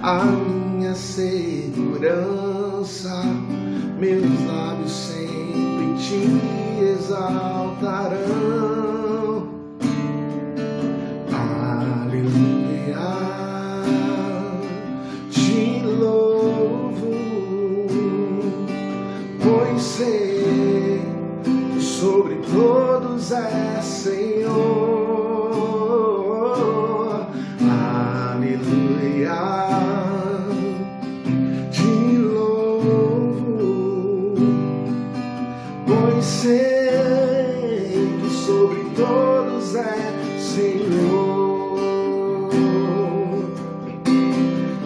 a minha segurança. Meus lábios sempre te exaltarão. Aleluia, te louvo, pois sei que sobre todos é Senhor. Aleluia, te louvo, pois sei que sobre todos é Senhor.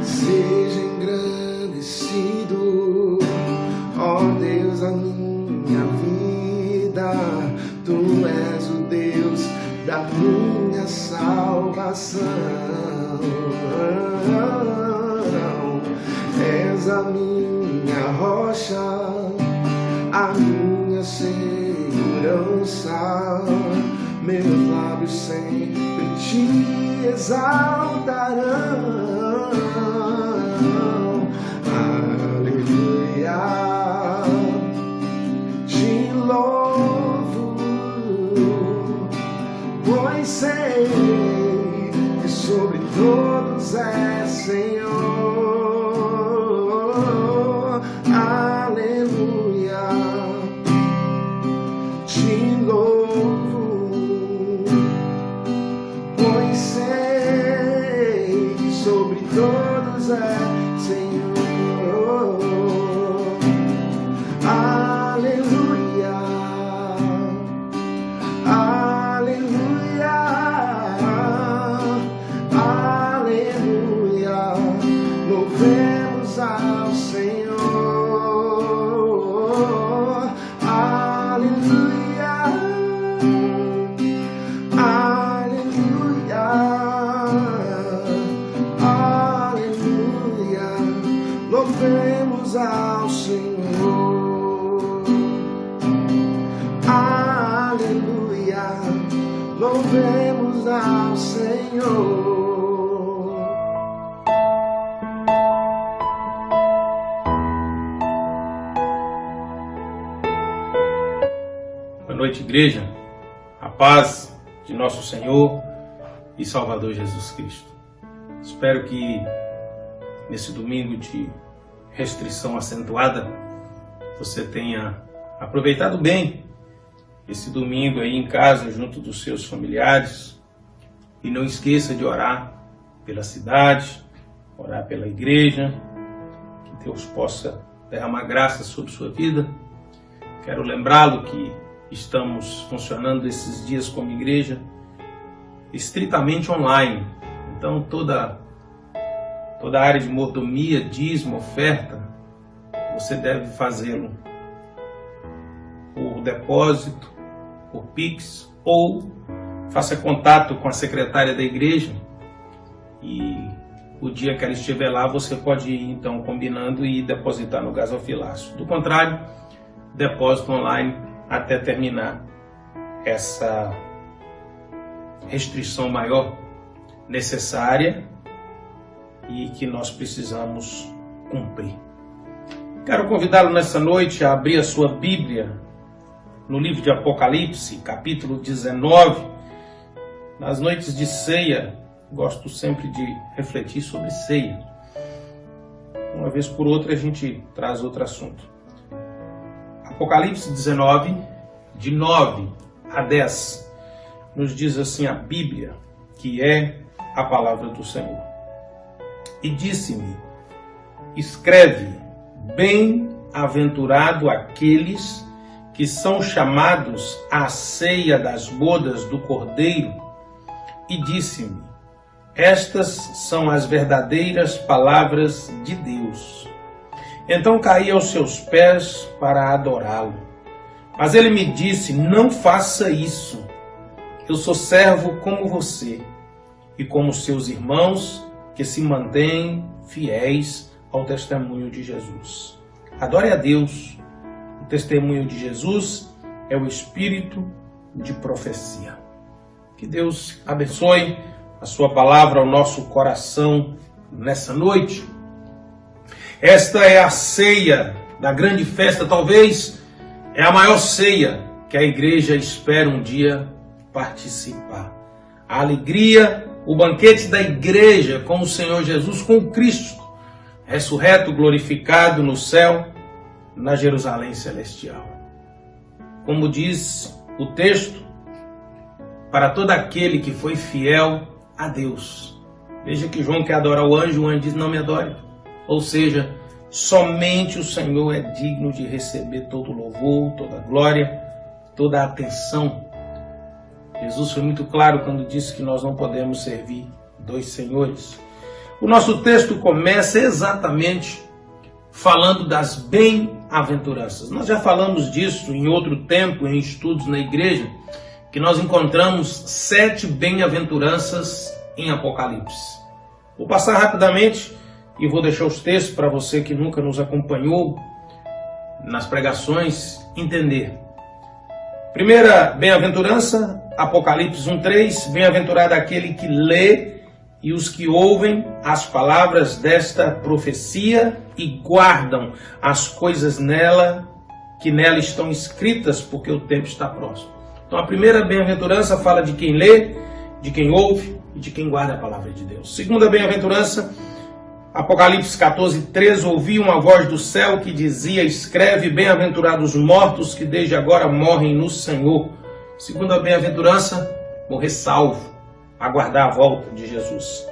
Seja engrandecido, ó Deus, a minha vida. Tu és o Deus da minha salvação. És a minha rocha, a minha segurança. Meus lábios sempre te exaltarão. Aleluia, te louvo, pois sei que sobre todos é Senhor. Aleluia, te louvo, pois sei que sobre todos é Senhor. Aleluia, aleluia, aleluia, louvemos ao Senhor. Aleluia, aleluia, aleluia, louvemos ao Senhor. Aleluia, louvemos ao Senhor. Boa noite, igreja. A paz de nosso Senhor e Salvador Jesus Cristo. Espero que nesse domingo de restrição acentuada você tenha aproveitado bem esse domingo aí em casa, junto dos seus familiares. E não esqueça de orar pela cidade, orar pela igreja, que Deus possa derramar graça sobre sua vida. Quero lembrá-lo que estamos funcionando esses dias como igreja estritamente online. Então toda a área de mordomia, dízimo, oferta, você deve fazê-lo por depósito, por Pix, ou faça contato com a secretária da igreja e o dia que ela estiver lá você pode ir então combinando e depositar no gasofilaço. Do contrário, depósito online até terminar essa restrição maior necessária e que nós precisamos cumprir. Quero convidá-lo nessa noite a abrir a sua Bíblia no livro de Apocalipse, capítulo 19. Nas noites de ceia, gosto sempre de refletir sobre ceia. Uma vez por outra a gente traz outro assunto. Apocalipse 19, de 9 a 10, nos diz assim a Bíblia, que é a palavra do Senhor. E disse-me: escreve, bem-aventurado aqueles que são chamados à ceia das bodas do Cordeiro. E disse-me: estas são as verdadeiras palavras de Deus. Então caí aos seus pés para adorá-lo. Mas ele me disse: não faça isso. Eu sou servo como você e como seus irmãos que se mantêm fiéis ao testemunho de Jesus. Adore a Deus. O testemunho de Jesus é o espírito de profecia. Que Deus abençoe a sua palavra ao nosso coração nessa noite. Esta é a ceia da grande festa, talvez é a maior ceia que a igreja espera um dia participar. A alegria, o banquete da igreja com o Senhor Jesus, com Cristo, ressurreto, glorificado no céu, na Jerusalém celestial. Como diz o texto, para todo aquele que foi fiel a Deus. Veja que João quer adorar o anjo diz, não me adore. Ou seja, somente o Senhor é digno de receber todo o louvor, toda a glória, toda a atenção. Jesus foi muito claro quando disse que nós não podemos servir dois senhores. O nosso texto começa exatamente falando das bem-aventuranças. Nós já falamos disso em outro tempo, em estudos na igreja, que nós encontramos 7 bem-aventuranças em Apocalipse. Vou passar rapidamente e vou deixar os textos para você que nunca nos acompanhou nas pregações entender. Primeira bem-aventurança, Apocalipse 1:3, bem-aventurado aquele que lê e os que ouvem as palavras desta profecia e guardam as coisas que nela estão escritas, porque o tempo está próximo. Então a primeira bem-aventurança fala de quem lê, de quem ouve e de quem guarda a palavra de Deus. Segunda bem-aventurança, Apocalipse 14:13, ouvi uma voz do céu que dizia, escreve, bem-aventurados os mortos que desde agora morrem no Senhor. Segunda bem-aventurança, morrer salvo, aguardar a volta de Jesus.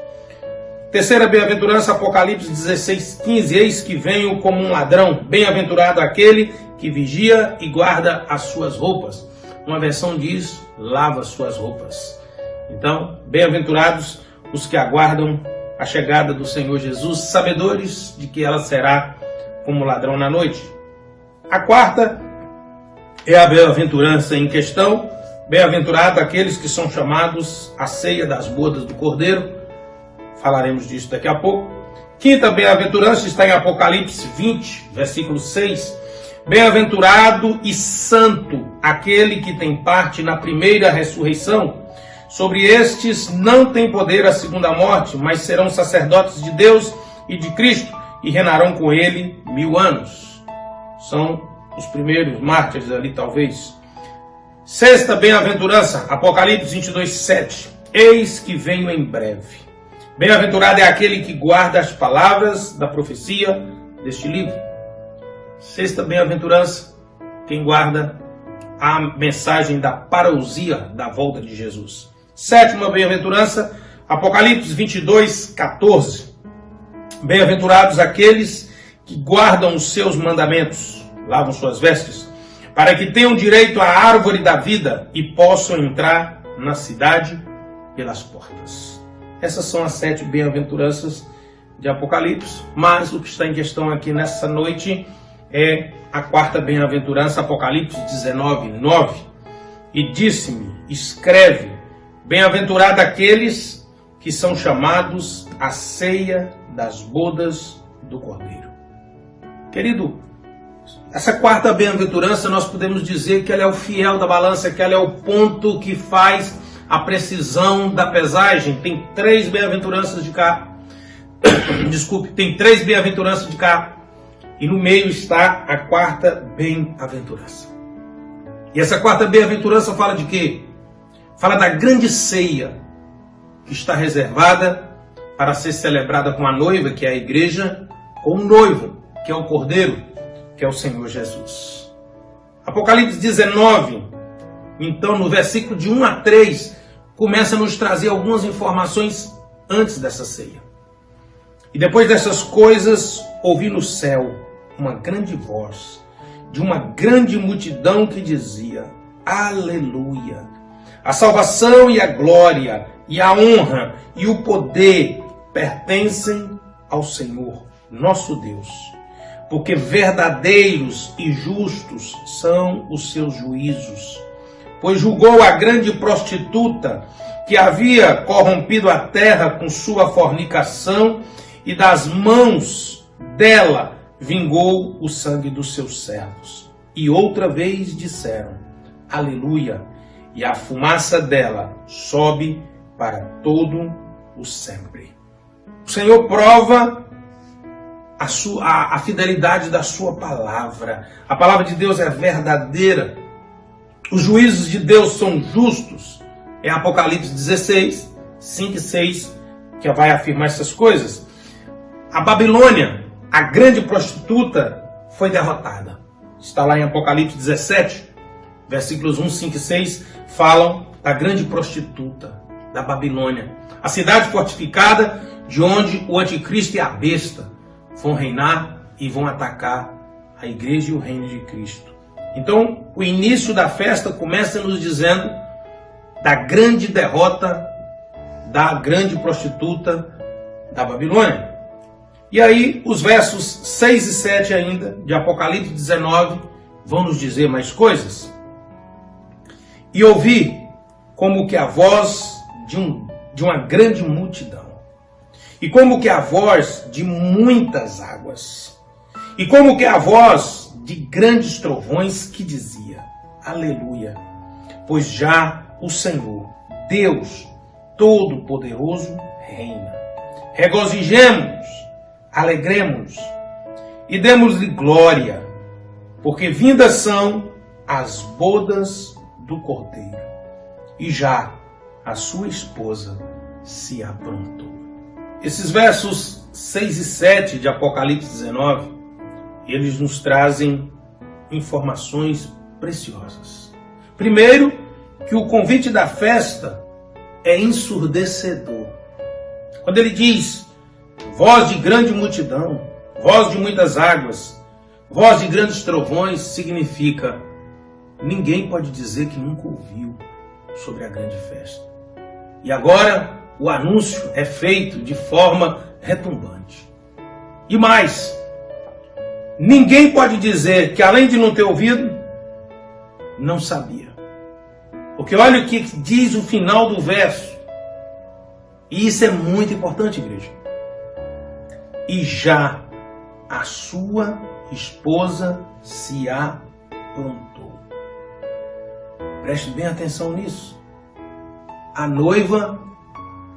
Terceira bem-aventurança, Apocalipse 16:15, eis que venho como um ladrão, bem-aventurado aquele que vigia e guarda as suas roupas. Uma versão diz, lava as suas roupas. Então, bem-aventurados os que aguardam a chegada do Senhor Jesus, sabedores de que ela será como ladrão na noite. A quarta é a bem-aventurança em questão, bem-aventurado aqueles que são chamados à ceia das bodas do Cordeiro. Falaremos disso daqui a pouco. Quinta bem-aventurança está em Apocalipse 20, versículo 6. Bem-aventurado e santo aquele que tem parte na primeira ressurreição. Sobre estes não tem poder a segunda morte, mas serão sacerdotes de Deus e de Cristo e reinarão com ele 1000 anos. São os primeiros mártires ali, talvez. Sexta bem-aventurança, Apocalipse 22:7. Eis que venho em breve. Bem-aventurado é aquele que guarda as palavras da profecia deste livro. Sexta bem-aventurança, quem guarda a mensagem da parousia da volta de Jesus. Sétima bem-aventurança, Apocalipse 22:14. Bem-aventurados aqueles que guardam os seus mandamentos, lavam suas vestes, para que tenham direito à árvore da vida e possam entrar na cidade pelas portas. Essas são as 7 bem-aventuranças de Apocalipse, mas o que está em questão aqui nessa noite é a quarta bem-aventurança, Apocalipse 19:9. E disse-me, escreve, bem-aventurado aqueles que são chamados à ceia das bodas do Cordeiro. Querido, essa quarta bem-aventurança nós podemos dizer que ela é o fiel da balança, que ela é o ponto que faz a precisão da pesagem. Tem 3 bem-aventuranças de cá. Desculpe, tem 3 bem-aventuranças de cá. E no meio está a quarta bem-aventurança. E essa quarta bem-aventurança fala de quê? Fala da grande ceia que está reservada para ser celebrada com a noiva, que é a igreja, com o noivo, que é o Cordeiro, que é o Senhor Jesus. Apocalipse 19, então no versículo de 1 a 3, começa a nos trazer algumas informações antes dessa ceia. E depois dessas coisas, ouvi no céu uma grande voz de uma grande multidão que dizia, aleluia! A salvação e a glória e a honra e o poder pertencem ao Senhor, nosso Deus. Porque verdadeiros e justos são os seus juízos. Pois julgou a grande prostituta que havia corrompido a terra com sua fornicação e das mãos dela vingou o sangue dos seus servos. E outra vez disseram, aleluia, e a fumaça dela sobe para todo o sempre. O Senhor prova a fidelidade da sua palavra. A palavra de Deus é verdadeira. Os juízos de Deus são justos. É Apocalipse 16, 5 e 6, que vai afirmar essas coisas. A Babilônia, a grande prostituta, foi derrotada. Está lá em Apocalipse 17, versículos 1, 5 e 6, falam da grande prostituta, da Babilônia. A cidade fortificada, de onde o anticristo e a besta vão reinar e vão atacar a igreja e o reino de Cristo. Então, o início da festa começa nos dizendo da grande derrota da grande prostituta da Babilônia. E aí, os versos 6 e 7 ainda, de Apocalipse 19, vão nos dizer mais coisas. E ouvi como que a voz de uma grande multidão, e como que a voz de muitas águas, e como que a voz de grandes trovões que dizia: Aleluia, pois já o Senhor, Deus Todo-Poderoso, reina. Regozijemo-nos, alegremos e demos-lhe glória, porque vindas são as bodas do Cordeiro, e já a sua esposa se aprontou. Esses versos 6 e 7 de Apocalipse 19, eles nos trazem informações preciosas. Primeiro, que o convite da festa é ensurdecedor. Quando ele diz voz de grande multidão, voz de muitas águas, voz de grandes trovões, significa ninguém pode dizer que nunca ouviu sobre a grande festa. E agora o anúncio é feito de forma retumbante. E mais, ninguém pode dizer que além de não ter ouvido, não sabia. Porque olha o que diz o final do verso. E isso é muito importante, igreja. E já a sua esposa se aprontou. Preste bem atenção nisso. A noiva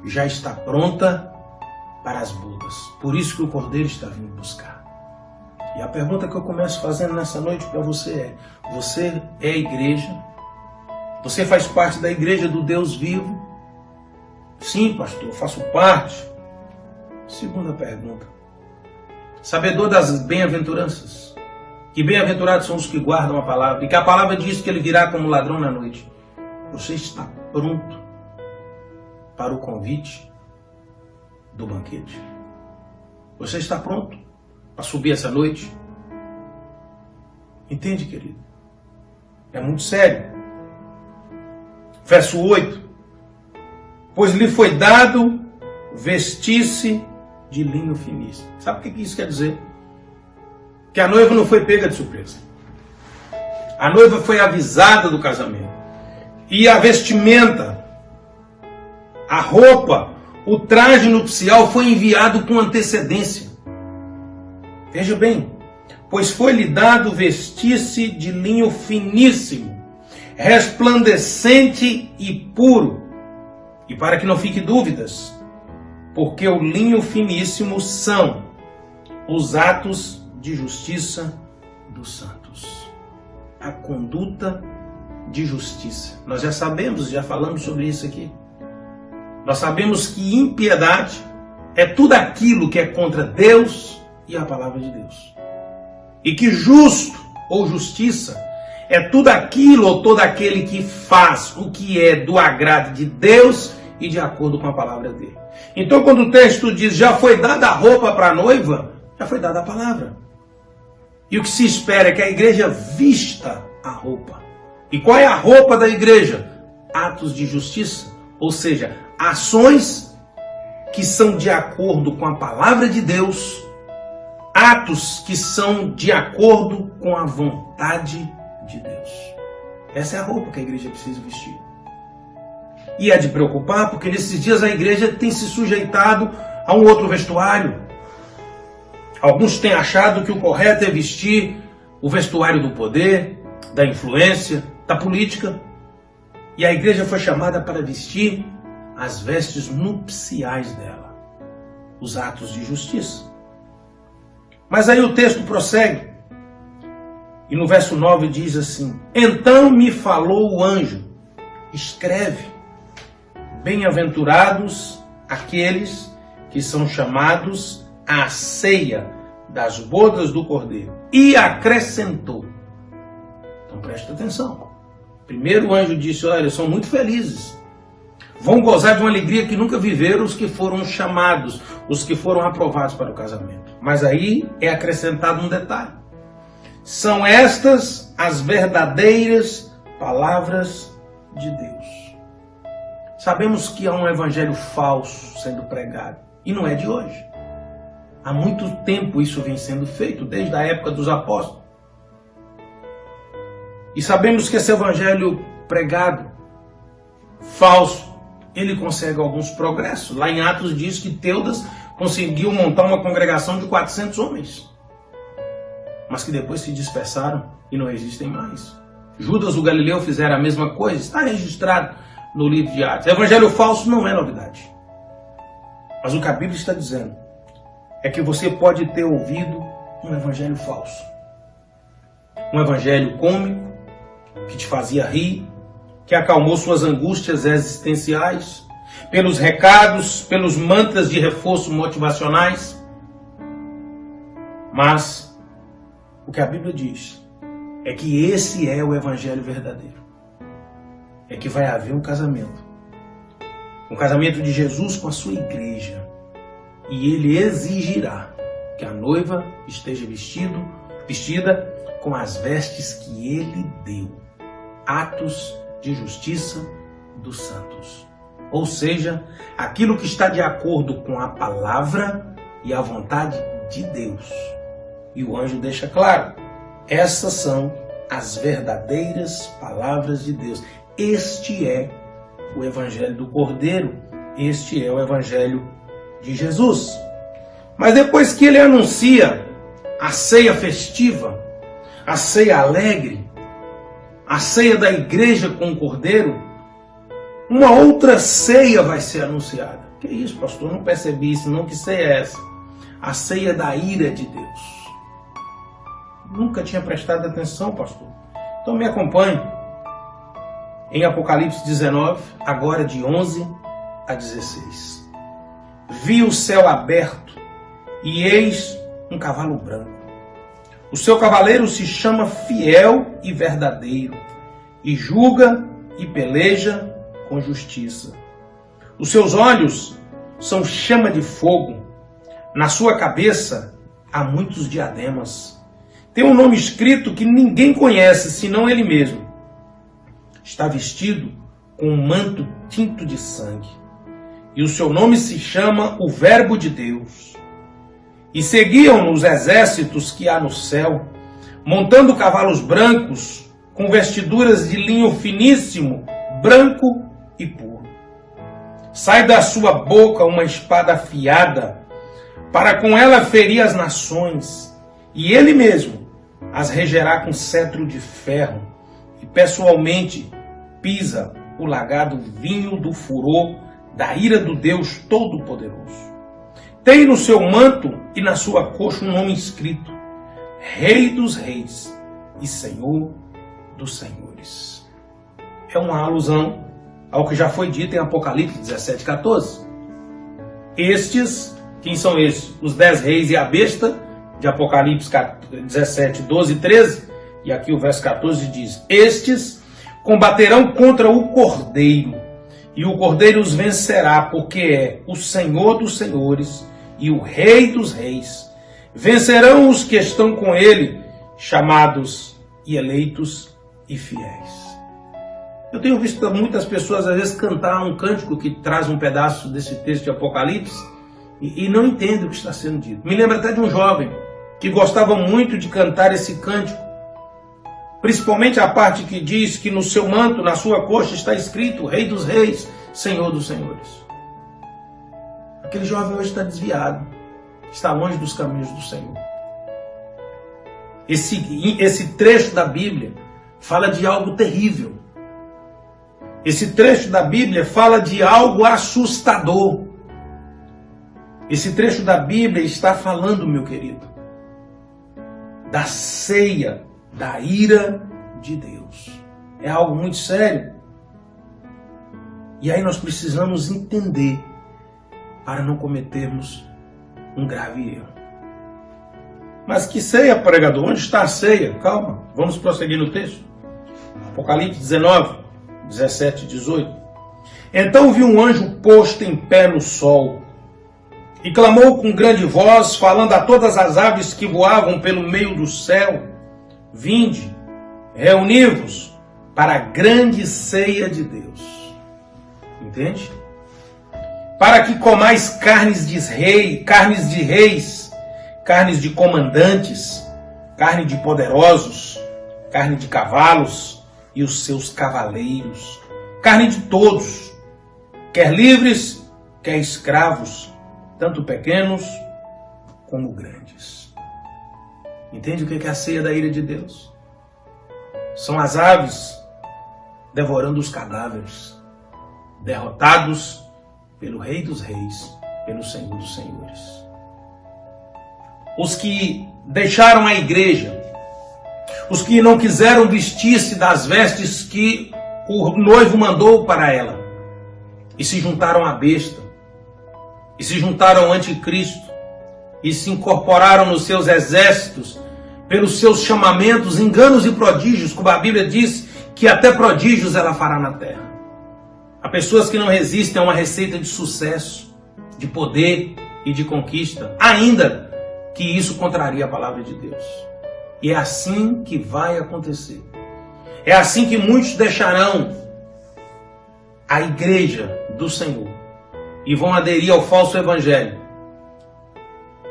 já está pronta para as bodas. Por isso que o Cordeiro está vindo buscar. E a pergunta que eu começo fazendo nessa noite para você é: você é a igreja? Você faz parte da igreja do Deus vivo? Sim, pastor, eu faço parte. Segunda pergunta. Sabedor das bem-aventuranças, que bem-aventurados são os que guardam a palavra, e que a palavra diz que ele virá como ladrão na noite. Você está pronto para o convite do banquete? Você está pronto para subir essa noite? Entende, querido? É muito sério. Verso 8. Pois lhe foi dado vestir-se de linho finíssimo. Sabe o que isso quer dizer? Que a noiva não foi pega de surpresa. A noiva foi avisada do casamento. E a vestimenta, a roupa, o traje nupcial foi enviado com antecedência. Veja bem, pois foi-lhe dado vestir-se de linho finíssimo, resplandecente e puro. E para que não fique dúvidas, porque o linho finíssimo são os atos de justiça dos santos. A conduta de justiça. Nós já sabemos, já falamos sobre isso aqui. Nós sabemos que impiedade é tudo aquilo que é contra Deus e a palavra de Deus. E que justo ou justiça é tudo aquilo ou todo aquele que faz o que é do agrado de Deus e de acordo com a palavra dele. Então, quando o texto diz já foi dada a roupa para a noiva, já foi dada a palavra. E o que se espera é que a igreja vista a roupa. E qual é a roupa da igreja? Atos de justiça, ou seja, ações que são de acordo com a palavra de Deus, atos que são de acordo com a vontade de Deus. Essa é a roupa que a igreja precisa vestir. E é de preocupar, porque nesses dias a igreja tem se sujeitado a um outro vestuário. Alguns têm achado que o correto é vestir o vestuário do poder, da influência, da política. E a igreja foi chamada para vestir as vestes nupciais dela. os atos de justiça. Mas aí o texto prossegue. E no verso 9 diz assim: então me falou o anjo, escreve, bem-aventurados aqueles que são chamados à ceia das bodas do Cordeiro. E acrescentou. Então presta atenção. Primeiro o anjo disse: olha, são muito felizes. Vão gozar de uma alegria que nunca viveram os que foram chamados, os que foram aprovados para o casamento. Mas aí é acrescentado um detalhe. São estas as verdadeiras palavras de Deus. Sabemos que há um evangelho falso sendo pregado. E não é de hoje. Há muito tempo isso vem sendo feito, desde a época dos apóstolos. E sabemos que esse evangelho pregado, falso, ele consegue alguns progressos. Lá em Atos diz que Teudas conseguiu montar uma congregação de 400 homens. Mas que depois se dispersaram e não existem mais. Judas o Galileu fizeram a mesma coisa. Está registrado no livro de Atos. Evangelho falso não é novidade. Mas o que a Bíblia está dizendo é que você pode ter ouvido um evangelho falso. Um evangelho cômico, que te fazia rir, que acalmou suas angústias existenciais, pelos recados, pelos mantras de reforço motivacionais. Mas o que a Bíblia diz é que esse é o evangelho verdadeiro. É que vai haver um casamento. Um casamento de Jesus com a sua igreja. E ele exigirá que a noiva esteja vestida com as vestes que ele deu. Atos de justiça dos santos. Ou seja, aquilo que está de acordo com a palavra e a vontade de Deus. E o anjo deixa claro, essas são as verdadeiras palavras de Deus. Este é o evangelho do Cordeiro, este é o evangelho de Jesus. Mas depois que ele anuncia a ceia festiva, a ceia alegre, a ceia da igreja com o Cordeiro, uma outra ceia vai ser anunciada. Que isso, pastor? Não percebi isso, não. Que ceia é essa? A ceia da ira de Deus. Nunca tinha prestado atenção, pastor. Então me acompanhe. Em Apocalipse 19, agora de 11 a 16. Vi o céu aberto e eis um cavalo branco. O seu cavaleiro se chama Fiel e Verdadeiro, e julga e peleja com justiça. Os seus olhos são chama de fogo, na sua cabeça há muitos diademas. Tem um nome escrito que ninguém conhece, senão ele mesmo. Está vestido com um manto tinto de sangue, e o seu nome se chama o Verbo de Deus. E seguiam-no os exércitos que há no céu, montando cavalos brancos, com vestiduras de linho finíssimo, branco e puro. Sai da sua boca uma espada afiada, para com ela ferir as nações, e ele mesmo as regerá com cetro de ferro, e pessoalmente pisa o lagado vinho do furor da ira do Deus Todo-Poderoso. Tem no seu manto e na sua coxa um nome escrito: Rei dos Reis e Senhor dos Senhores. É uma alusão ao que já foi dito em Apocalipse 17:14. Estes, quem são estes? Os 10 reis e a besta, de Apocalipse 17, 12 e 13. E aqui o verso 14 diz: estes combaterão contra o Cordeiro, e o Cordeiro os vencerá, porque é o Senhor dos Senhores e o Rei dos Reis. Vencerão os que estão com ele, chamados e eleitos e fiéis. Eu tenho visto muitas pessoas às vezes cantar um cântico que traz um pedaço desse texto de Apocalipse e não entendem o que está sendo dito. Me lembra até de um jovem que gostava muito de cantar esse cântico, principalmente a parte que diz que no seu manto, na sua coxa, está escrito Rei dos Reis, Senhor dos Senhores. Aquele jovem hoje está desviado, está longe dos caminhos do Senhor. Esse trecho da Bíblia fala de algo terrível. Esse trecho da Bíblia fala de algo assustador. Esse trecho da Bíblia está falando, meu querido, da ceia, da ira de Deus. É algo muito sério. E aí nós precisamos entender para não cometermos um grave erro. Mas que ceia, pregador? Onde está a ceia? Calma, vamos prosseguir no texto. Apocalipse 19, 17 e 18. Então vi um anjo posto em pé no sol, e clamou com grande voz, falando a todas as aves que voavam pelo meio do céu: vinde, reuni-vos para a grande ceia de Deus. Entende? Para que comais carnes de reis, carnes de comandantes, carne de poderosos, carne de cavalos e os seus cavaleiros, carne de todos, quer livres, quer escravos, tanto pequenos como grandes. Entende o que é a ceia da ira de Deus? São as aves devorando os cadáveres, derrotados pelo Rei dos Reis, pelo Senhor dos Senhores. Os que deixaram a igreja, os que não quiseram vestir-se das vestes que o noivo mandou para ela, e se juntaram à besta, e se juntaram ao anticristo, e se incorporaram nos seus exércitos, pelos seus chamamentos, enganos e prodígios, como a Bíblia diz que até prodígios ela fará na terra. Há pessoas que não resistem a uma receita de sucesso, de poder e de conquista, ainda que isso contraria a palavra de Deus. E é assim que vai acontecer. É assim que muitos deixarão a igreja do Senhor e vão aderir ao falso evangelho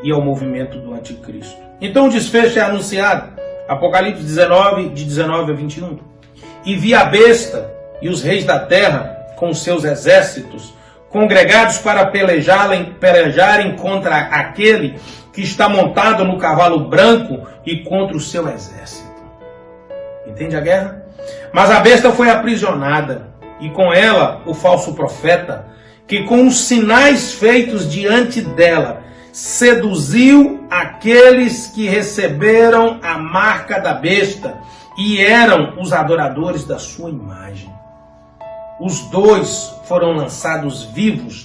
e ao movimento do anticristo. Então o desfecho é anunciado. Apocalipse 19, de 19 a 21. E vi a besta e os reis da terra com seus exércitos, congregados para pelejarem contra aquele que está montado no cavalo branco e contra o seu exército. Entende a guerra? Mas a besta foi aprisionada, e com ela o falso profeta, que com os sinais feitos diante dela, seduziu aqueles que receberam a marca da besta e eram os adoradores da sua imagem. Os dois foram lançados vivos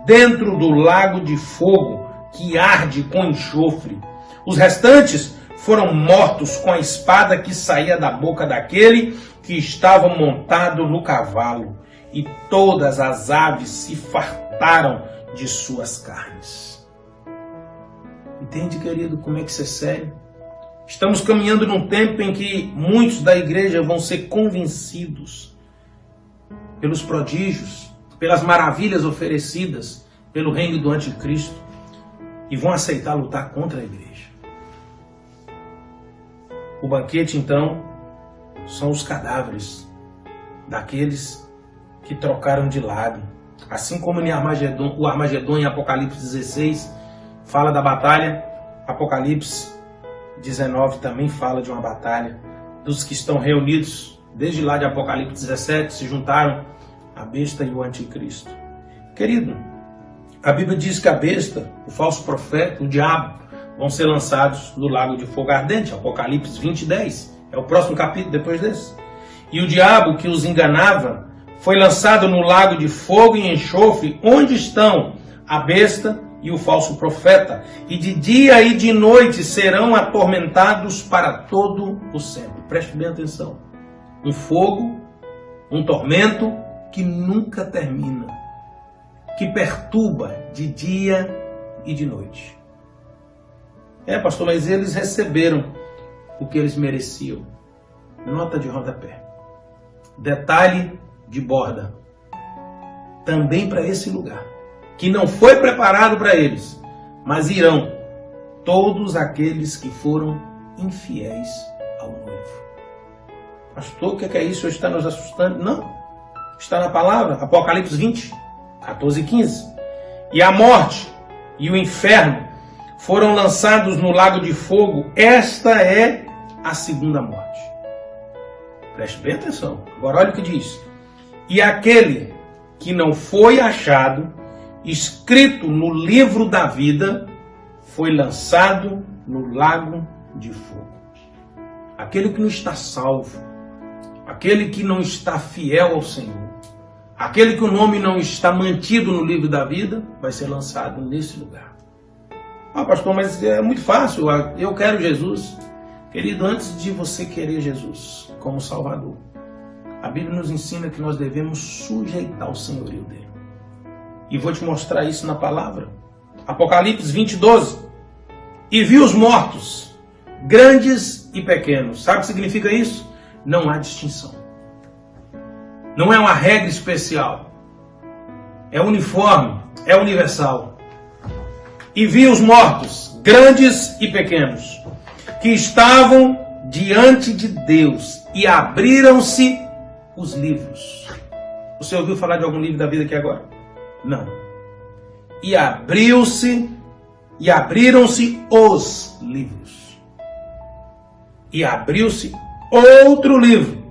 dentro do lago de fogo que arde com enxofre. Os restantes foram mortos com a espada que saía da boca daquele que estava montado no cavalo, e todas as aves se fartaram de suas carnes. Entende, querido, como é que isso é sério? Estamos caminhando num tempo em que muitos da igreja vão ser convencidos pelos prodígios, pelas maravilhas oferecidas pelo reino do anticristo, e vão aceitar lutar contra a igreja. O banquete, então, são os cadáveres daqueles que trocaram de lado. Assim como o Armagedon em Apocalipse 16 fala da batalha, Apocalipse 19 também fala de uma batalha dos que estão reunidos desde lá de Apocalipse 17, se juntaram a besta e o anticristo. Querido, a Bíblia diz que a besta, o falso profeta, o diabo, vão ser lançados no lago de fogo ardente, Apocalipse 20, 10. É o próximo capítulo depois desse. E o diabo que os enganava foi lançado no lago de fogo e enxofre, onde estão a besta e o falso profeta. E de dia e de noite serão atormentados para todo o sempre. Preste bem atenção. Um fogo, um tormento que nunca termina, que perturba de dia e de noite. Pastor, mas eles receberam o que eles mereciam. Nota de rodapé. Detalhe de borda. Também para esse lugar, que não foi preparado para eles, mas irão todos aqueles que foram infiéis ao noivo. Pastor, o que é isso? Está nos assustando? Não. Está na palavra, Apocalipse 20, 14 e 15. E a morte e o inferno foram lançados no lago de fogo. Esta é a segunda morte. Preste bem atenção. Agora olha o que diz. E aquele que não foi achado escrito no livro da vida, foi lançado no lago de fogo. Aquele que não está salvo, aquele que não está fiel ao Senhor, aquele que o nome não está mantido no livro da vida, vai ser lançado nesse lugar. Ah, pastor, mas é muito fácil, eu quero Jesus. Querido, antes de você querer Jesus como Salvador, a Bíblia nos ensina que nós devemos sujeitar o senhorio dele. E vou te mostrar isso na palavra. Apocalipse 20:12. E vi os mortos, grandes e pequenos. Sabe o que significa isso? Não há distinção. Não é uma regra especial. É uniforme, é universal. E vi os mortos, grandes e pequenos, que estavam diante de Deus, e abriram-se os livros. Você ouviu falar de algum livro da vida aqui agora? Não. E abriram-se os livros. E abriu-se outro livro,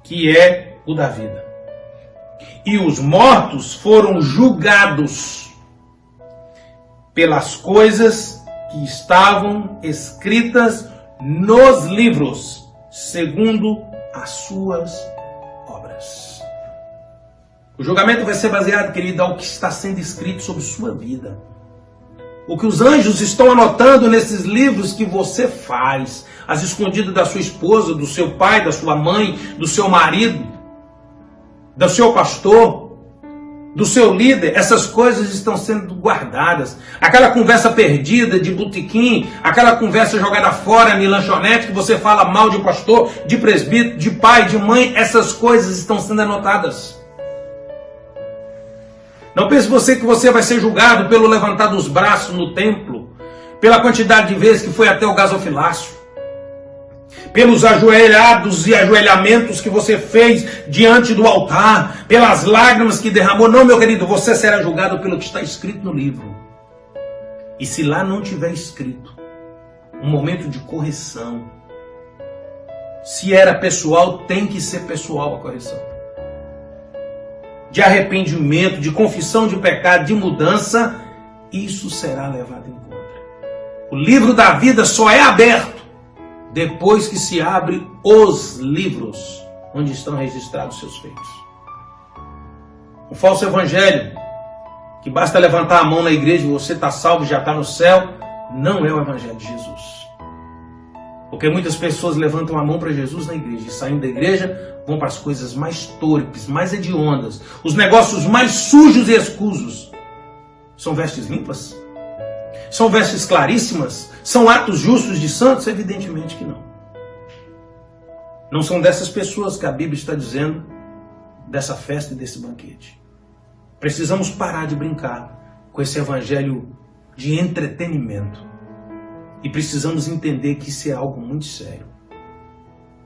que é o da vida. E os mortos foram julgados pelas coisas que estavam escritas nos livros, segundo as suas obras. O julgamento vai ser baseado, querido, ao que está sendo escrito sobre sua vida. O que os anjos estão anotando nesses livros que você faz, às escondidas da sua esposa, do seu pai, da sua mãe, do seu marido, do seu pastor, do seu líder, essas coisas estão sendo guardadas. Aquela conversa perdida de botequim, aquela conversa jogada fora em lanchonete, que você fala mal de pastor, de presbítero, de pai, de mãe, essas coisas estão sendo anotadas. Não pense você que você vai ser julgado pelo levantar dos braços no templo, pela quantidade de vezes que foi até o gasofilácio, pelos ajoelhados e ajoelhamentos que você fez diante do altar, pelas lágrimas que derramou. Não, meu querido, você será julgado pelo que está escrito no livro. E se lá não tiver escrito um momento de correção, se era pessoal, tem que ser pessoal a correção. De arrependimento, de confissão de pecado, de mudança, isso será levado em conta. O livro da vida só é aberto depois que se abre os livros onde estão registrados seus feitos. O falso evangelho, que basta levantar a mão na igreja e você está salvo, já está no céu, não é o evangelho de Jesus. Porque muitas pessoas levantam a mão para Jesus na igreja e saindo da igreja vão para as coisas mais torpes, mais hediondas, os negócios mais sujos e escusos. São vestes limpas? São vestes claríssimas? São atos justos de santos? Evidentemente que não. Não são dessas pessoas que a Bíblia está dizendo dessa festa e desse banquete. Precisamos parar de brincar com esse evangelho de entretenimento. E precisamos entender que isso é algo muito sério.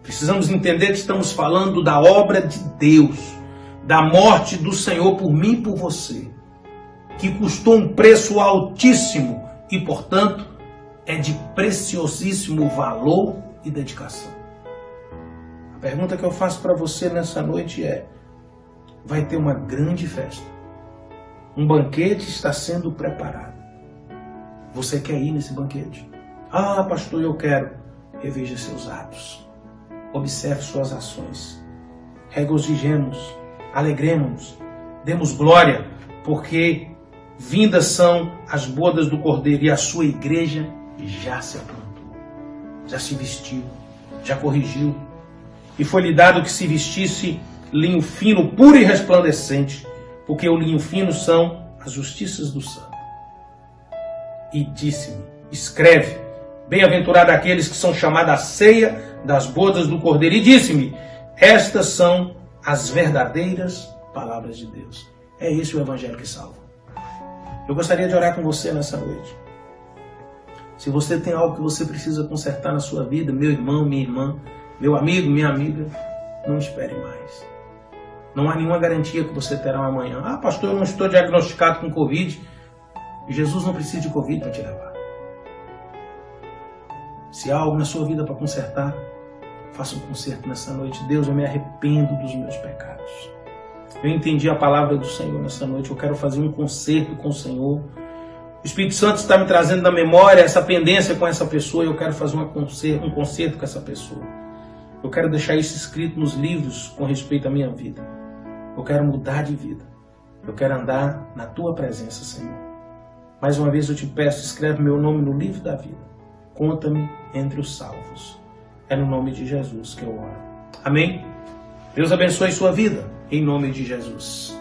Precisamos entender que estamos falando da obra de Deus, da morte do Senhor por mim e por você, que custou um preço altíssimo e, portanto, é de preciosíssimo valor e dedicação. A pergunta que eu faço para você nessa noite é: vai ter uma grande festa. Um banquete está sendo preparado. Você quer ir nesse banquete? Ah, pastor, eu quero. Reveja seus atos. Observe suas ações. Regozijemos, alegremos-nos, demos glória, porque vindas são as bodas do Cordeiro e a sua igreja já se aprontou, já se vestiu, já corrigiu. E foi-lhe dado que se vestisse linho fino, puro e resplandecente, porque o linho fino são as justiças do santo. E disse-me: escreve, bem-aventurado aqueles que são chamados à ceia das bodas do Cordeiro. E disse-me: estas são as verdadeiras palavras de Deus. É esse o evangelho que salva. Eu gostaria de orar com você nessa noite. Se você tem algo que você precisa consertar na sua vida, meu irmão, minha irmã, meu amigo, minha amiga, não espere mais. Não há nenhuma garantia que você terá um amanhã. Ah, pastor, eu não estou diagnosticado com Covid. Jesus não precisa de Covid para te levar. Se há algo na sua vida para consertar, faça um conserto nessa noite. Deus, eu me arrependo dos meus pecados. Eu entendi a palavra do Senhor nessa noite. Eu quero fazer um concerto com o Senhor. O Espírito Santo está me trazendo na memória essa pendência com essa pessoa e eu quero fazer um concerto com essa pessoa. Eu quero deixar isso escrito nos livros com respeito à minha vida. Eu quero mudar de vida. Eu quero andar na tua presença, Senhor. Mais uma vez eu te peço, escreve meu nome no livro da vida. Conta-me entre os salvos. É no nome de Jesus que eu oro. Amém? Deus abençoe sua vida, em nome de Jesus.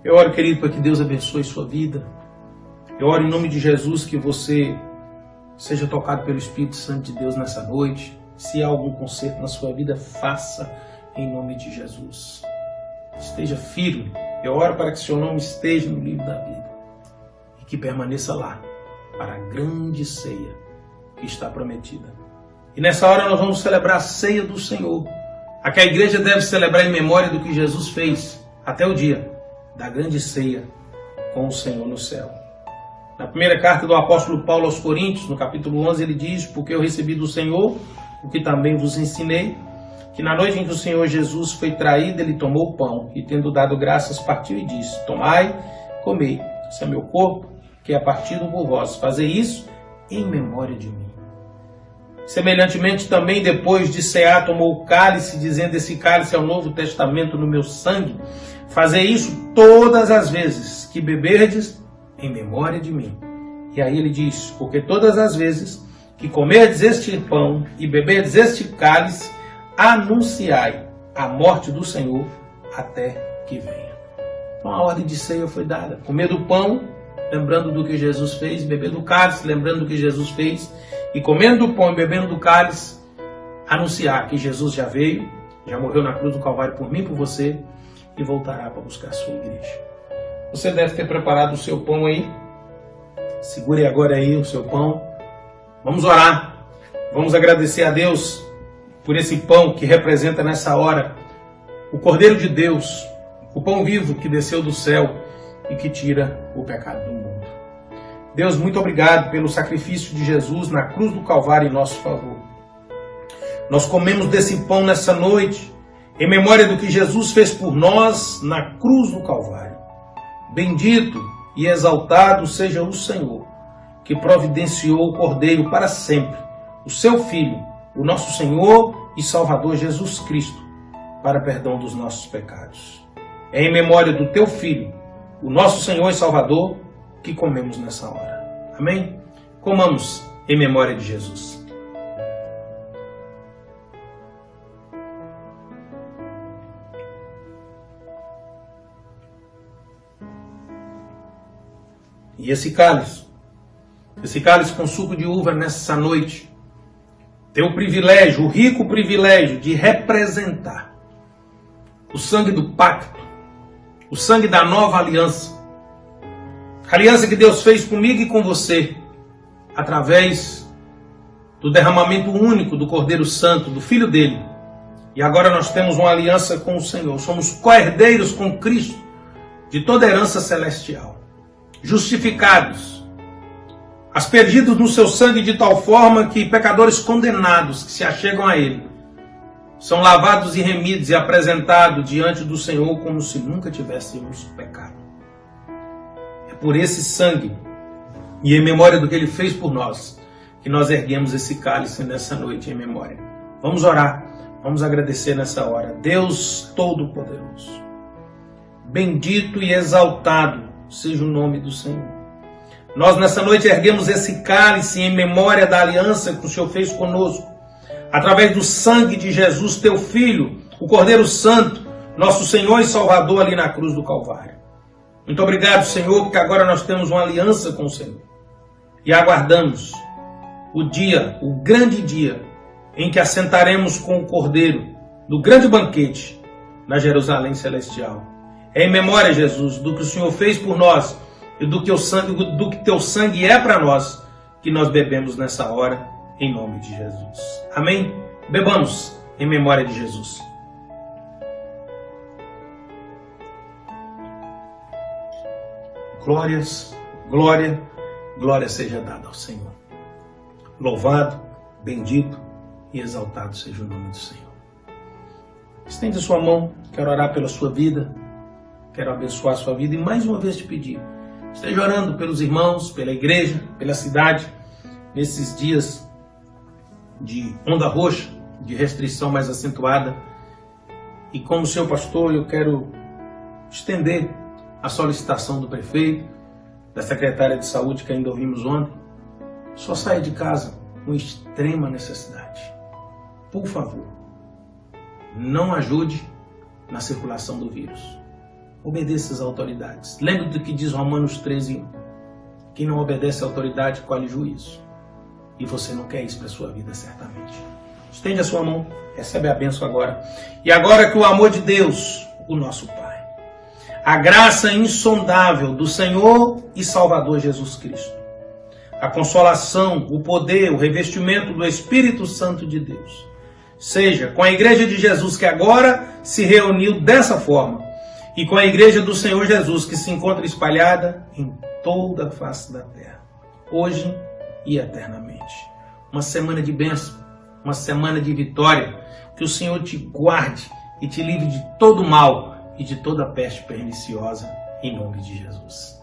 Eu oro, querido, para que Deus abençoe sua vida. Eu oro em nome de Jesus que você seja tocado pelo Espírito Santo de Deus nessa noite. Se há algum conserto na sua vida, faça em nome de Jesus. Esteja firme. Eu oro para que seu nome esteja no livro da vida e que permaneça lá para a grande ceia que está prometida. E nessa hora nós vamos celebrar a ceia do Senhor, a que a igreja deve celebrar em memória do que Jesus fez até o dia da grande ceia com o Senhor no céu. Na primeira carta do apóstolo Paulo aos Coríntios, no capítulo 11, ele diz: porque eu recebi do Senhor o que também vos ensinei, que na noite em que o Senhor Jesus foi traído, ele tomou o pão e, tendo dado graças, partiu e disse: tomai, comei, esse é meu corpo, que é partido por vós. Fazei isso em memória de mim. Semelhantemente também, depois de cear, tomou o cálice, dizendo: esse cálice é o novo testamento no meu sangue. Fazei isso todas as vezes que beberdes em memória de mim. E aí ele diz: porque todas as vezes que comerdes este pão e beberdes este cálice, anunciai a morte do Senhor até que venha. Então a ordem de ceia foi dada: comer do pão, lembrando do que Jesus fez, beber do cálice, lembrando do que Jesus fez, e comendo do pão e bebendo do cálice, anunciar que Jesus já veio, já morreu na cruz do Calvário por mim e por você, e voltará para buscar a sua igreja. Você deve ter preparado o seu pão aí. Segure agora aí o seu pão. Vamos orar. Vamos agradecer a Deus por esse pão que representa nessa hora o Cordeiro de Deus, o pão vivo que desceu do céu e que tira o pecado do mundo. Deus, muito obrigado pelo sacrifício de Jesus na cruz do Calvário em nosso favor. Nós comemos desse pão nessa noite em memória do que Jesus fez por nós na cruz do Calvário. Bendito e exaltado seja o Senhor, que providenciou o Cordeiro para sempre, o seu Filho, o nosso Senhor e Salvador Jesus Cristo, para perdão dos nossos pecados. É em memória do teu Filho, o nosso Senhor e Salvador, que comemos nessa hora. Amém? Comamos em memória de Jesus. E esse cálice com suco de uva nessa noite, tem o privilégio, o rico privilégio de representar o sangue do pacto, o sangue da nova aliança, a aliança que Deus fez comigo e com você, através do derramamento único do Cordeiro Santo, do Filho dele. E agora nós temos uma aliança com o Senhor, somos co-herdeiros com Cristo de toda a herança celestial. Justificados, aspergidos no seu sangue de tal forma que pecadores condenados que se achegam a Ele são lavados e remidos e apresentados diante do Senhor como se nunca tivéssemos pecado. É por esse sangue e em memória do que Ele fez por nós que nós erguemos esse cálice nessa noite em memória. Vamos orar, vamos agradecer nessa hora. Deus Todo-Poderoso, bendito e exaltado seja o nome do Senhor. Nós nessa noite erguemos esse cálice em memória da aliança que o Senhor fez conosco, através do sangue de Jesus, teu Filho, o Cordeiro Santo, nosso Senhor e Salvador ali na cruz do Calvário. Muito obrigado, Senhor, porque agora nós temos uma aliança com o Senhor. E aguardamos o dia, o grande dia, em que assentaremos com o Cordeiro do grande banquete na Jerusalém Celestial. É em memória, Jesus, do que o Senhor fez por nós e do que teu sangue é para nós, que nós bebemos nessa hora, em nome de Jesus. Amém? Bebamos em memória de Jesus. glórias, glória, glória seja dada ao Senhor. Louvado, bendito e exaltado seja o nome do Senhor. Estende a sua mão, quero orar pela sua vida, quero abençoar a sua vida e mais uma vez te pedir, esteja orando pelos irmãos, pela igreja, pela cidade, nesses dias de onda roxa, de restrição mais acentuada. E como seu pastor, eu quero estender a solicitação do prefeito, da secretária de saúde que ainda ouvimos ontem. Só saia de casa com extrema necessidade. Por favor, não ajude na circulação do vírus. Obedeça às autoridades. Lembre do que diz Romanos 13:1. Quem não obedece à autoridade colhe juízo. E você não quer isso para a sua vida, certamente. Estende a sua mão, recebe a bênção agora. E agora que o amor de Deus, o nosso Pai, a graça insondável do Senhor e Salvador Jesus Cristo, a consolação, o poder, o revestimento do Espírito Santo de Deus, seja com a Igreja de Jesus que agora se reuniu dessa forma, e com a Igreja do Senhor Jesus que se encontra espalhada em toda a face da terra, hoje e eternamente. Uma semana de bênção, uma semana de vitória, que o Senhor te guarde e te livre de todo mal e de toda peste perniciosa, em nome de Jesus.